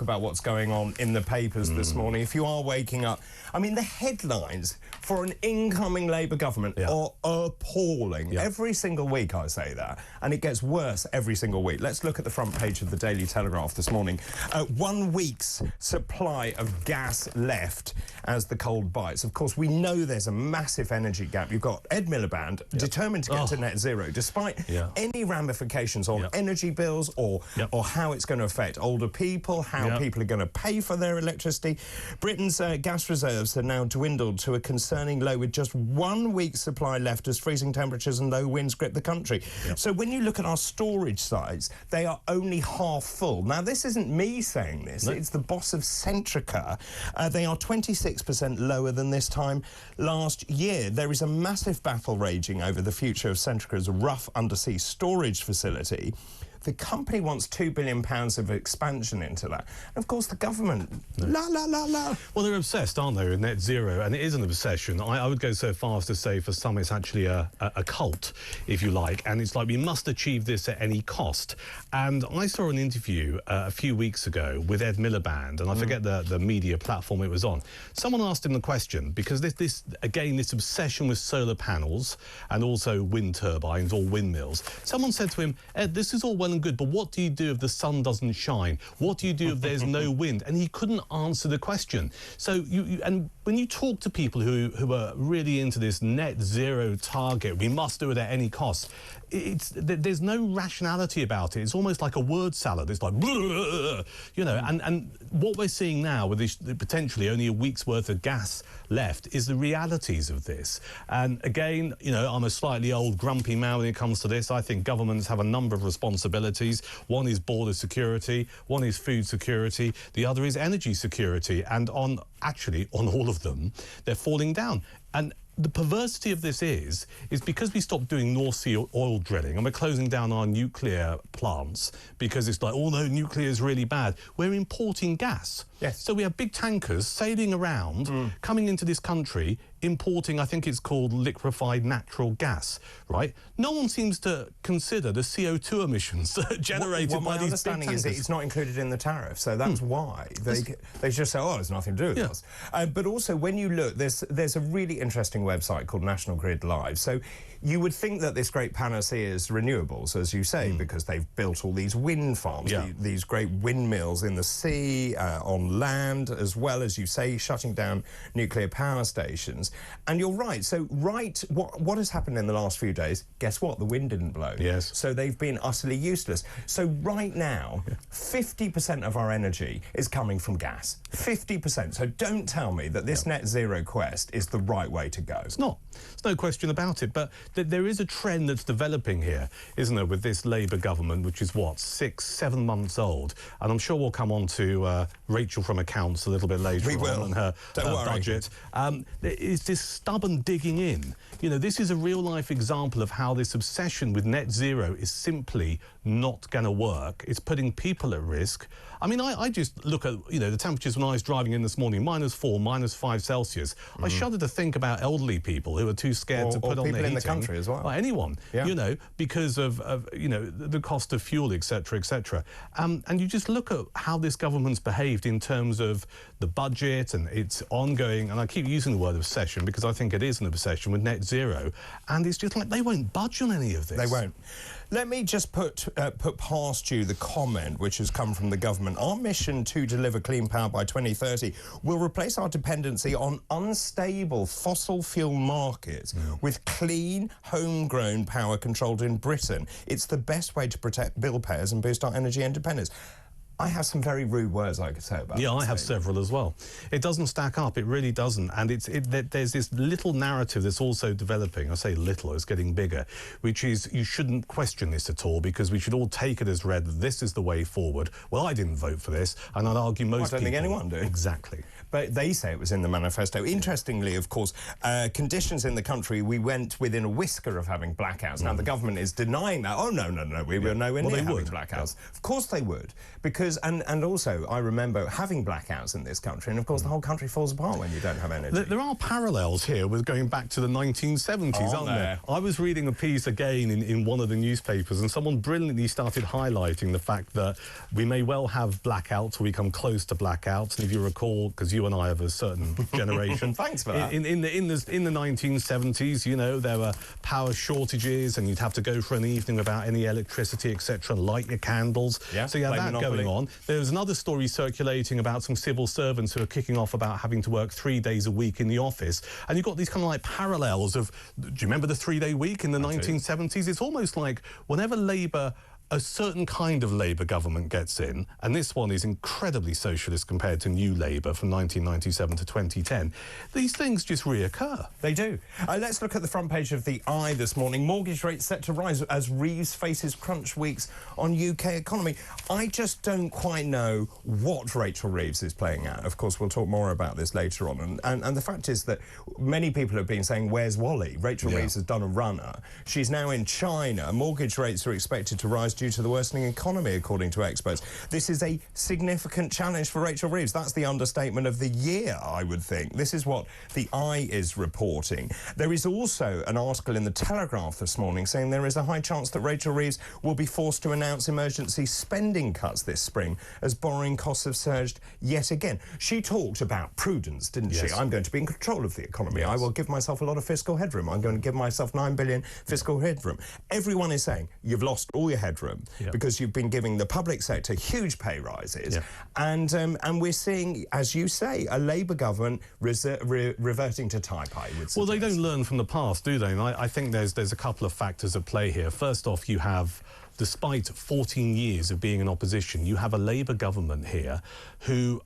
talk about what's going on in the papers this morning. If you are waking up, I mean, the headlines for an incoming Labour government are appalling. Every single week I say that, and it gets worse every single week. Let's look at the front page of the Daily Telegraph this morning. 1 week's supply of gas left as the cold bites. Of course, we know there's a massive energy gap. You've got Ed Miliband determined to get to net zero, despite any ramifications on energy bills or how it's going to affect older people, how people are going to pay for their electricity. Britain's gas reserves are now dwindled to a concerning low, with just 1 week's supply left as freezing temperatures and low winds grip the country. So when you look at our storage sites, they are only half full. Now, this isn't me saying this. It's the boss of Centrica. They are 26% lower than this time last year. There is a massive battle raging over the future of Centrica's rough undersea storage facility. The company wants £2 billion of expansion into that. And of course, the government, Well, they're obsessed, aren't they, with net zero? And it is an obsession. I would go so far as to say for some it's actually a cult, if you like. And it's like, we must achieve this at any cost. And I saw an interview a few weeks ago with Ed Miliband, and I forget the media platform it was on. Someone asked him the question, because this obsession with solar panels and also wind turbines or windmills. Someone said to him, Ed, this is all well and good, but what do you do if the sun doesn't shine? What do you do if there's no wind? And he couldn't answer the question. So and when you talk to people who are really into this net zero target, we must do it at any cost, there's no rationality about it. It's almost like a word salad. It's like, you know, and what we're seeing now with this potentially only a week's worth of gas left is the realities of this. And again, you know, I'm a slightly old grumpy man when it comes to this. I think governments have a number of responsibilities. One is border security, one is food security, the other is energy security. And on all of them, they're falling down. And the perversity of this is because we stopped doing North Sea oil drilling and we're closing down our nuclear plants because it's like, oh no, nuclear is really bad. We're importing gas. Yes. So we have big tankers sailing around, coming into this country, importing, I think it's called liquefied natural gas, right? No one seems to consider the CO2 emissions generated by these big tankers. My understanding is that it's not included in the tariff, so that's why. They just say, oh, there's nothing to do with us. But also, when you look, there's a really interesting website called National Grid Live. So you would think that this great panacea is renewables, as you say, because they've built all these wind farms, these great windmills in the sea, on land, as well as, you say, shutting down nuclear power stations. And you're right. So, what has happened in the last few days? Guess what? The wind didn't blow. Yes. So they've been utterly useless. So right now, 50% of our energy is coming from gas. 50%. So don't tell me that this net zero quest is the right way to go. It's not. There's no question about it. But there is a trend that's developing here, isn't there, with this Labour government, which is, what, 6-7 months old? And I'm sure we'll come on to Rachel from Accounts a little bit later on and her budget. It's this stubborn digging in. You know, this is a real-life example of how this obsession with net zero is simply not going to work. It's putting people at risk. I mean, I just look at, you know, the temperatures when I was driving in this morning, -4, -5 Celsius. I shudder to think about elderly people who are too scared to put on their heating. Or people in the country as well. Or anyone, you know, because of you know, the cost of fuel, etc., etc. And you just look at how this government's behaved in terms of the budget and its ongoing, and I keep using the word obsession because I think it is an obsession with net zero, and it's just like they won't budge on any of this. They won't. Let me just put past you the comment which has come from the government. Our mission to deliver clean power by 2030 will replace our dependency on unstable fossil fuel markets with clean, homegrown power controlled in Britain. It's the best way to protect bill payers and boost our energy independence. I have some very rude words I could say about that. Yeah, I have several as well. It doesn't stack up, it really doesn't. And there's this little narrative that's also developing. I say little, it's getting bigger, which is you shouldn't question this at all because we should all take it as read that this is the way forward. Well, I didn't vote for this, and I'd argue most people... I don't think anyone do. Exactly. But they say it was in the manifesto. Interestingly, of course, conditions in the country, we went within a whisker of having blackouts. Now, the government is denying that. Oh, no, we were nowhere near having blackouts. Of course they would, because because, and also, I remember having blackouts in this country, and of course the whole country falls apart when you don't have energy. There are parallels here with going back to the 1970s, aren't there? I was reading a piece again in one of the newspapers, and someone brilliantly started highlighting the fact that we may well have blackouts, or we come close to blackouts. And if you recall, because you and I have a certain generation, thanks for that. In the 1970s, you know, there were power shortages, and you'd have to go for an evening without any electricity, etc., light your candles. Yeah, so you had that going on. There was another story circulating about some civil servants who are kicking off about having to work 3 days a week in the office. And you've got these kind of like parallels of, do you remember the 3-day week in the 1970s? It's almost like whenever Labour, a certain kind of Labour government gets in, and this one is incredibly socialist compared to New Labour from 1997 to 2010, these things just reoccur. They do. Let's look at the front page of the Eye this morning. Mortgage rates set to rise as Reeves faces crunch weeks on UK economy. I just don't quite know what Rachel Reeves is playing at. Of course, we'll talk more about this later on. And the fact is that many people have been saying, where's Wally? Rachel Reeves has done a runner. She's now in China. Mortgage rates are expected to rise due to the worsening economy, according to experts. This is a significant challenge for Rachel Reeves. That's the understatement of the year, I would think. This is what the Eye is reporting. There is also an article in the Telegraph this morning saying there is a high chance that Rachel Reeves will be forced to announce emergency spending cuts this spring as borrowing costs have surged yet again. She talked about prudence, didn't she? I'm going to be in control of the economy. I will give myself a lot of fiscal headroom. I'm going to give myself 9 billion fiscal headroom. Everyone is saying you've lost all your headroom because you've been giving the public sector huge pay rises. And we're seeing, as you say, a Labour government reverting to type, I would suggest. Well, they don't learn from the past, do they? And I think there's a couple of factors at play here. First off, you have, despite 14 years of being in opposition, you have a Labour government here who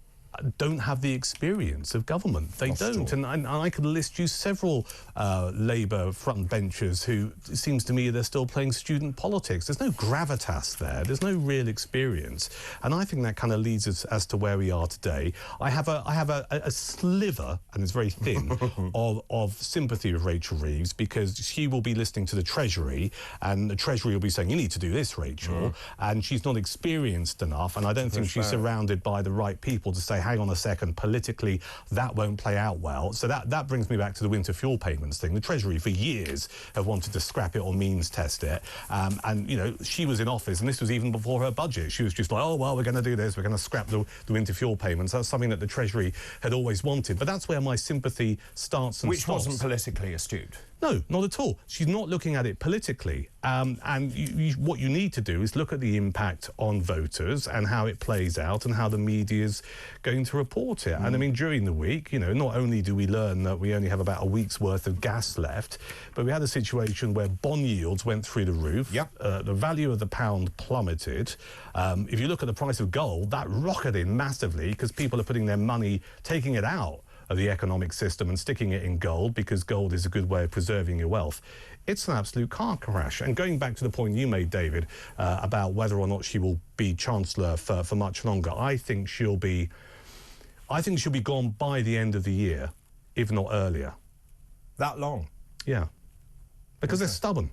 don't have the experience of government. They don't. And I could list you several Labour frontbenchers who, it seems to me, they're still playing student politics. There's no gravitas there. There's no real experience. And I think that kind of leads us as to where we are today. I have a sliver, and it's very thin, of sympathy with Rachel Reeves, because she will be listening to the Treasury, and the Treasury will be saying, you need to do this, Rachel. And she's not experienced enough, and I don't think she's surrounded by the right people to say, hang on a second, politically that won't play out well. So that brings me back to the winter fuel payments thing. The Treasury for years have wanted to scrap it or means test it, and you know, she was in office, and this was even before her budget. She was just like, oh well, we're going to do this, we're going to scrap the winter fuel payments. That's something that the Treasury had always wanted, but that's where my sympathy starts and stops. Which wasn't politically astute. No, not at all. She's not looking at it politically. And what you need to do is look at the impact on voters and how it plays out and how the media's going to report it. And I mean, during the week, you know, not only do we learn that we only have about a week's worth of gas left, but we had a situation where bond yields went through the roof. The value of the pound plummeted. If you look at the price of gold, that rocketed massively because people are putting their money, taking it out of the economic system and sticking it in gold, because gold is a good way of preserving your wealth. It's an absolute car crash. And going back to the point you made, David, about whether or not she will be Chancellor for much longer, I think she'll be gone by the end of the year, if not earlier. That long? Yeah. Because they're stubborn.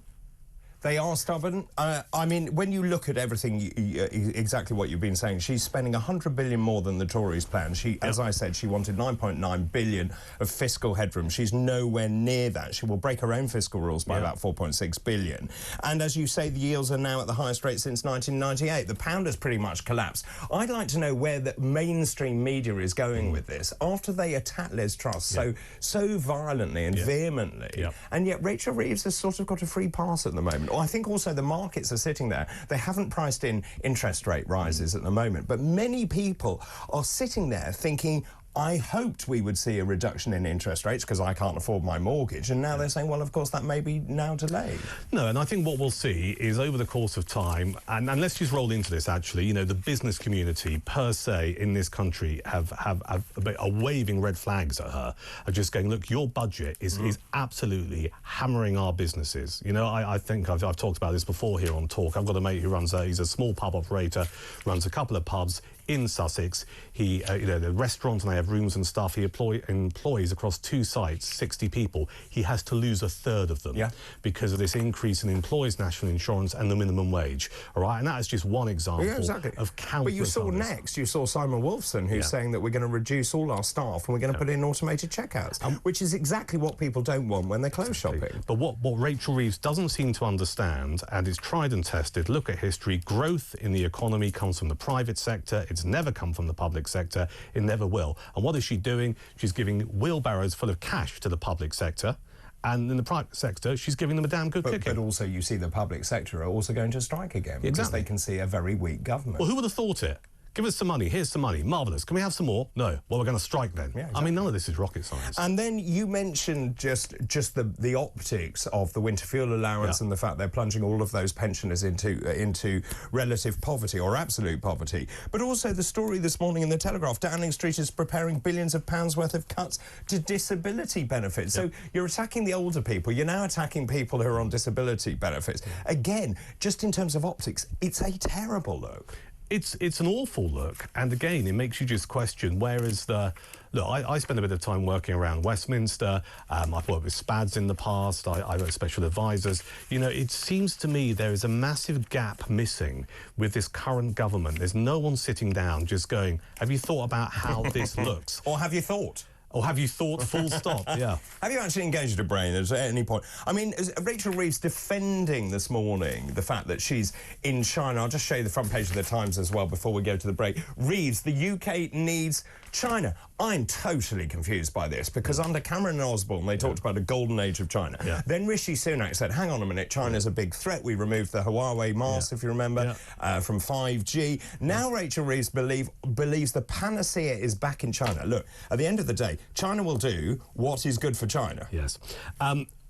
They are stubborn. I mean, when you look at everything, exactly what you've been saying, she's spending 100 billion more than the Tories planned. She, as I said, she wanted 9.9 billion of fiscal headroom. She's nowhere near that. She will break her own fiscal rules by about 4.6 billion. And as you say, the yields are now at the highest rate since 1998. The pound has pretty much collapsed. I'd like to know where the mainstream media is going with this after they attack Liz Truss so violently and vehemently. And yet Rachel Reeves has sort of got a free pass at the moment. I think also the markets are sitting there. They haven't priced in interest rate rises at the moment, but many people are sitting there thinking, I hoped we would see a reduction in interest rates because I can't afford my mortgage, and now they're saying, well, of course, that may be now delayed. No, and I think what we'll see is over the course of time, and let's just roll into this, actually, you know, the business community per se in this country are waving red flags at her, are just going, look, your budget is absolutely hammering our businesses. You know, I think I've talked about this before here on Talk. I've got a mate who runs he's a small pub operator, runs a couple of pubs. in Sussex. He, the restaurant, and they have rooms and stuff. He employs across 2 sites 60 people. He has to lose a third of them because of this increase in employees' national insurance and the minimum wage. All right, and that is just one example of countless. But you saw next, you saw Simon Wolfson, who's saying that we're going to reduce all our staff and we're going to put in automated checkouts, which is exactly what people don't want when they're clothes shopping. But what Rachel Reeves doesn't seem to understand, and is tried and tested, look at history, growth in the economy comes from the private sector. It's never come from the public sector. It never will. And what is she doing? She's giving wheelbarrows full of cash to the public sector. And in the private sector, she's giving them a damn good kicking. But also, you see the public sector are also going to strike again because they can see a very weak government. Well, who would have thought it? Give us some money. Here's some money. Marvellous. Can we have some more? No. Well, we're going to strike then. Yeah, exactly. I mean, none of this is rocket science. And then you mentioned just the optics of the winter fuel allowance and the fact they're plunging all of those pensioners into relative poverty or absolute poverty. But also the story this morning in the Telegraph, Downing Street is preparing billions of pounds worth of cuts to disability benefits. So you're attacking the older people. You're now attacking people who are on disability benefits. Again, just in terms of optics, it's a terrible look. It's an awful look, and again, it makes you just question where is the... Look, I spent a bit of time working around Westminster. I've worked with SPADs in the past. I wrote special advisors. You know, it seems to me there is a massive gap missing with this current government. There's no one sitting down just going, have you thought about how this looks? Or have you thought? Or have you thought, full stop? Yeah. Have you actually engaged a brain at any point? I mean, Rachel Reeves defending this morning the fact that she's in China. I'll just show you the front page of the Times as well before we go to the break. Reeves, the UK needs China. I'm totally confused by this because under Cameron and Osborne, they talked about a golden age of China. Then Rishi Sunak said, hang on a minute, China's a big threat. We removed the Huawei mask, if you remember, from 5G. Now Rachel Reeves believes the panacea is back in China. Look, at the end of the day, China will do what is good for China. Yes.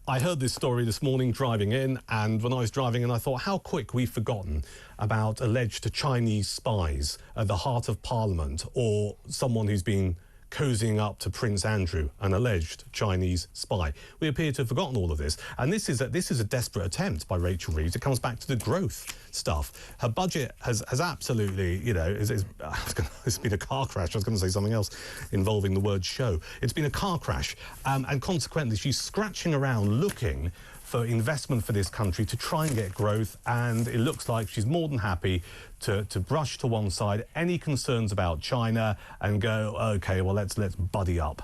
I heard this story this morning driving in, and when I was driving in, I thought how quick we've forgotten about alleged Chinese spies at the heart of Parliament, or someone who's been cozying up to Prince Andrew, an alleged Chinese spy. We appear to have forgotten all of this, and this is a desperate attempt by Rachel Reeves. It comes back to the growth stuff. Her budget has absolutely, you know, it's been a car crash. I was going to say something else involving the word show. It's been a car crash, and consequently, she's scratching around looking for investment for this country to try and get growth, and it looks like she's more than happy to brush to one side any concerns about China and go, OK, well, let's buddy up.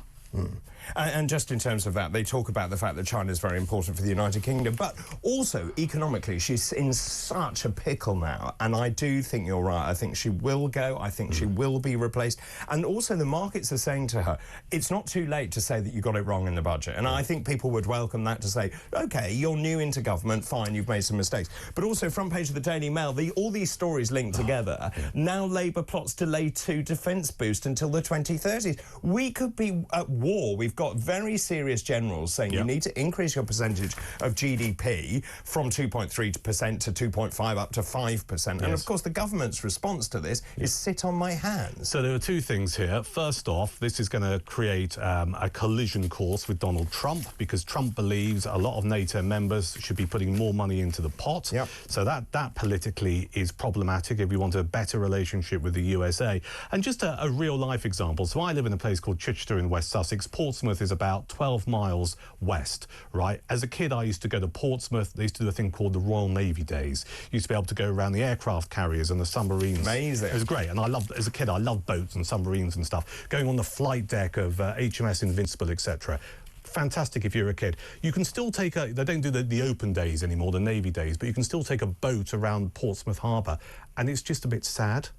And just in terms of that, they talk about the fact that China is very important for the United Kingdom, but also economically, she's in such a pickle now. And I do think you're right. I think she will go. I think she will be replaced. And also the markets are saying to her, it's not too late to say that you got it wrong in the budget. And I think people would welcome that to say, OK, you're new into government, fine, you've made some mistakes. But also front page of the Daily Mail, all these stories linked together. Now Labour plots delay 2 defence boost until the 2030s. We could be at war. We've got very serious generals saying you need to increase your percentage of GDP from 2.3% to 2.5 up to 5%. And of course, the government's response to this is sit on my hands. So there are 2 things here. First off, this is going to create a collision course with Donald Trump, because Trump believes a lot of NATO members should be putting more money into the pot. So that politically is problematic if you want a better relationship with the USA. And just a real-life example. So I live in a place called Chichester in West Sussex. Portsmouth is about 12 miles west, right? As a kid, I used to go to Portsmouth. They used to do a thing called the Royal Navy Days. You used to be able to go around the aircraft carriers and the submarines. Amazing. It was great. And as a kid, I loved boats and submarines and stuff. Going on the flight deck of HMS Invincible, etc. Fantastic if you're a kid. You can still take they don't do the open days anymore, the Navy days, but you can still take a boat around Portsmouth Harbour. And it's just a bit sad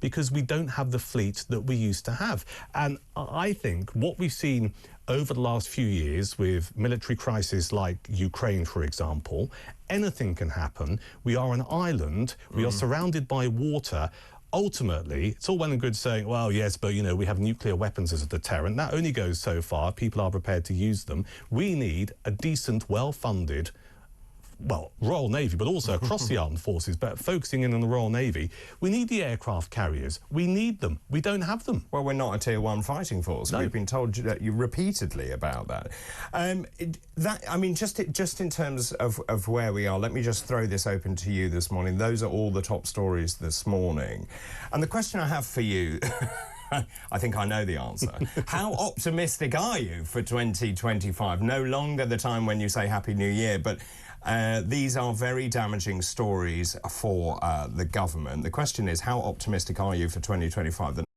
because we don't have the fleet that we used to have. And I think what we've seen over the last few years with military crises like Ukraine, for example, anything can happen. We are an island. We are surrounded by water. Ultimately, it's all well and good saying, well, yes, but, you know, we have nuclear weapons as a deterrent. That only goes so far. People are prepared to use them. We need a decent, well-funded well, Royal Navy, but also across the armed forces, but focusing in on the Royal Navy, we need the aircraft carriers. We need them. We don't have them. Well, we're not a Tier 1 fighting force. No. We've been told you repeatedly about that. Just in terms of where we are, let me just throw this open to you this morning. Those are all the top stories this morning. And the question I have for you... I think I know the answer. How optimistic are you for 2025? No longer the time when you say Happy New Year, but these are very damaging stories for the government. The question is, how optimistic are you for 2025?